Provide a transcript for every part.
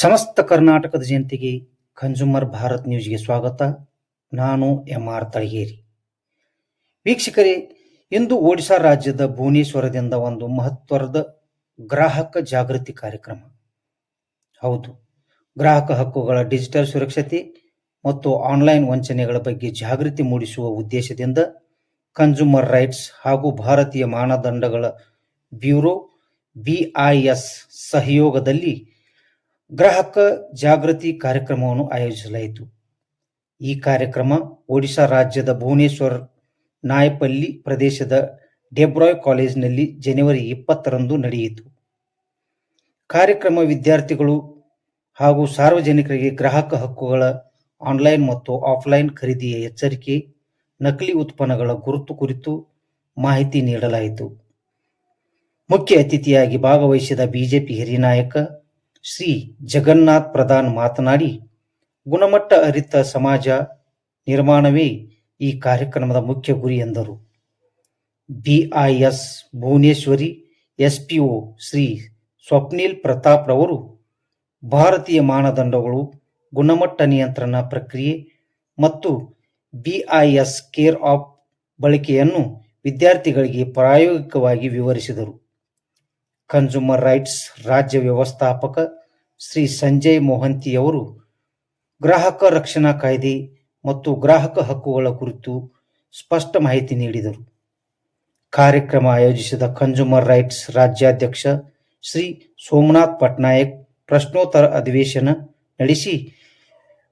ಸಮಸ್ತ ಕರ್ನಾಟಕದ ಜನತೆಗೆ ಕನ್ಸ್ಯೂಮರ್ ಭಾರತ್ ನ್ಯೂಸ್ಗೆ ಸ್ವಾಗತ. ನಾನು MR ತಳಗೇರಿ. ವೀಕ್ಷಕರೇ, ಇಂದು ಒಡಿಶಾ ರಾಜ್ಯದ ಭುವನೇಶ್ವರದಿಂದ ಒಂದು ಮಹತ್ವದ ಗ್ರಾಹಕ ಜಾಗೃತಿ ಕಾರ್ಯಕ್ರಮ. ಹೌದು, ಗ್ರಾಹಕ ಹಕ್ಕುಗಳ ಡಿಜಿಟಲ್ ಸುರಕ್ಷತೆ ಮತ್ತು ಆನ್ಲೈನ್ ವಂಚನೆಗಳ ಬಗ್ಗೆ ಜಾಗೃತಿ ಮೂಡಿಸುವ ಉದ್ದೇಶದಿಂದ ಕನ್ಸ್ಯೂಮರ್ ರೈಟ್ಸ್ ಹಾಗೂ ಭಾರತೀಯ ಮಾನದಂಡಗಳ ಬ್ಯೂರೋ BIS ಸಹಯೋಗದಲ್ಲಿ ಗ್ರಾಹಕ ಜಾಗೃತಿ ಕಾರ್ಯಕ್ರಮವನ್ನು ಆಯೋಜಿಸಲಾಯಿತು. ಈ ಕಾರ್ಯಕ್ರಮ ಒಡಿಶಾ ರಾಜ್ಯದ ಭುವನೇಶ್ವರ್ ನಾಯಪಲ್ಲಿ ಪ್ರದೇಶದ ಡೆಬ್ರಾಯ್ ಕಾಲೇಜಿನಲ್ಲಿ ಜನವರಿ 20ರಂದು ನಡೆಯಿತು. ಕಾರ್ಯಕ್ರಮ ವಿದ್ಯಾರ್ಥಿಗಳು ಹಾಗೂ ಸಾರ್ವಜನಿಕರಿಗೆ ಗ್ರಾಹಕ ಹಕ್ಕುಗಳ ಆನ್ಲೈನ್ ಮತ್ತು ಆಫ್ಲೈನ್ ಖರೀದಿಯ ಎಚ್ಚರಿಕೆ, ನಕಲಿ ಉತ್ಪನ್ನಗಳ ಗುರುತು ಕುರಿತು ಮಾಹಿತಿ ನೀಡಲಾಯಿತು. ಮುಖ್ಯ ಅತಿಥಿಯಾಗಿ ಭಾಗವಹಿಸಿದ ಬಿಜೆಪಿ ಹಿರಿಯ ನಾಯಕ ಶ್ರೀ ಜಗನ್ನಾಥ್ ಪ್ರಧಾನ್ ಮಾತನಾಡಿ, ಗುಣಮಟ್ಟ ಅರಿತ ಸಮಾಜ ನಿರ್ಮಾಣವೇ ಈ ಕಾರ್ಯಕ್ರಮದ ಮುಖ್ಯ ಗುರಿ ಎಂದರು. BIS ಭುವನೇಶ್ವರಿ SPO ಶ್ರೀ ಸ್ವಪ್ನಿಲ್ ಪ್ರತಾಪ್ ರವರು ಭಾರತೀಯ ಮಾನದಂಡಗಳು, ಗುಣಮಟ್ಟ ನಿಯಂತ್ರಣ ಪ್ರಕ್ರಿಯೆ ಮತ್ತು BIS ಕೇರ್ ಆಪ್ ಬಳಕೆಯನ್ನು ವಿದ್ಯಾರ್ಥಿಗಳಿಗೆ ಪ್ರಾಯೋಗಿಕವಾಗಿ ವಿವರಿಸಿದರು. ಕನ್ಸ್ಯೂಮರ್ ರೈಟ್ಸ್ ರಾಜ್ಯ ವ್ಯವಸ್ಥಾಪಕ ಶ್ರೀ ಸಂಜಯ್ ಮೊಹಂತಿಯವರು ಗ್ರಾಹಕ ರಕ್ಷಣಾ ಕಾಯ್ದೆ ಮತ್ತು ಗ್ರಾಹಕ ಹಕ್ಕುಗಳ ಕುರಿತು ಸ್ಪಷ್ಟ ಮಾಹಿತಿ ನೀಡಿದರು. ಕಾರ್ಯಕ್ರಮ ಆಯೋಜಿಸಿದ ಕನ್ಸ್ಯೂಮರ್ ರೈಟ್ಸ್ ರಾಜ್ಯಾಧ್ಯಕ್ಷ ಶ್ರೀ ಸೋಮನಾಥ್ ಪಟ್ನಾಯಕ್ ಪ್ರಶ್ನೋತ್ತರ ಅಧಿವೇಶನ ನಡೆಸಿ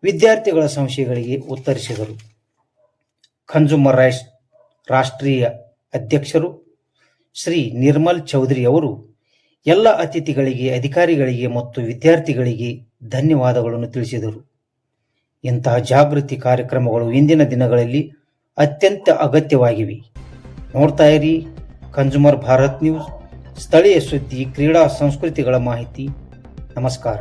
ವಿದ್ಯಾರ್ಥಿಗಳ ಸಂಶಯಗಳಿಗೆ ಉತ್ತರಿಸಿದರು. ಕನ್ಸ್ಯೂಮರ್ ರೈಟ್ಸ್ ರಾಷ್ಟ್ರೀಯ ಅಧ್ಯಕ್ಷರು ಶ್ರೀ ನಿರ್ಮಲ್ ಚೌಧರಿ ಅವರು ಎಲ್ಲ ಅತಿಥಿಗಳಿಗೆ, ಅಧಿಕಾರಿಗಳಿಗೆ ಮತ್ತು ವಿದ್ಯಾರ್ಥಿಗಳಿಗೆ ಧನ್ಯವಾದಗಳನ್ನು ತಿಳಿಸಿದರು. ಇಂತಹ ಜಾಗೃತಿ ಕಾರ್ಯಕ್ರಮಗಳು ಇಂದಿನ ದಿನಗಳಲ್ಲಿ ಅತ್ಯಂತ ಅಗತ್ಯವಾಗಿವೆ. ನೋಡ್ತಾ ಇರಿ ಕನ್ಸ್ಯೂಮರ್ ಭಾರತ್ ನ್ಯೂಸ್, ಸ್ಥಳೀಯ ಸುದ್ದಿ, ಕ್ರೀಡಾ, ಸಂಸ್ಕೃತಿಗಳ ಮಾಹಿತಿ. ನಮಸ್ಕಾರ.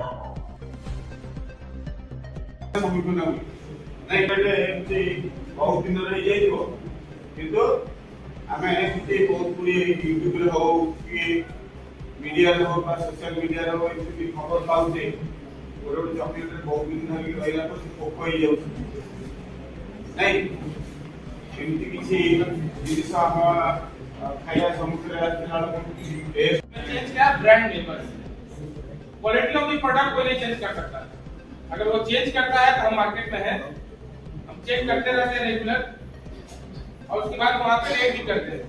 मीडिया सोशल मीडिया खबर पाऊे गोटे चॉकलेट बहुत दिन धरिक रहा पोक हो जामती किसी जिस खाया समुद्र ब्रांड नेमर्स क्वालिटी ऑफ द प्रोडक्ट कोई नहीं चेंज कर सकता. अगर वो चेंज करता है तो हम मार्केट में है, हम चेक करते रहते हैं रेगुलर और उसके बाद वहां पे रेट भी करते हैं.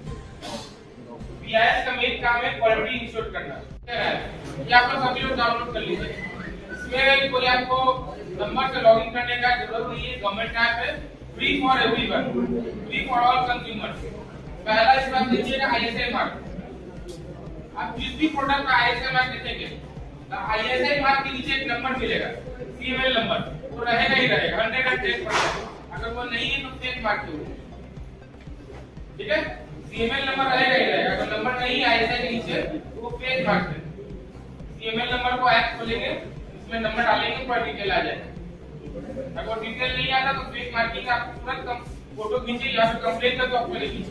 BIS का मेन काम है क्वालिटी इंश्योर करना. ये आप लोग सभी लोग डाउनलोड कर लीजिए. इसमें कोई आपको नंबर से लॉगिन करने का जरूरत नहीं है. गवर्नमेंट ऐप है, free for everyone, free for all consumers. पहला इस बात लीजिएगा ISI मार्क. आप जिस भी प्रोडक्ट का ISI मार्क देखेंगे तो ISI मार्क के नीचे एक नंबर मिलेगा, CML नंबर, तो रहेगा ही रहेगा 110%. अगर वो नहीं है तो फेक मार्क होगा. ठीक है, CML नंबर रहेगा ही रहेगा. अगर नंबर नहीं है ISI के नीचे तो वो फेक मार्क है. CML नंबर को ऐप खोलेंगे, इसमें नंबर डालेंगे, पूरा डिटेल आ जाएगा. अगर डिटेल नहीं आता तो फेक मार्किंग आप तुरंत फोटो खींचिए या फिर कंप्लेंट करके आपको लिखिए.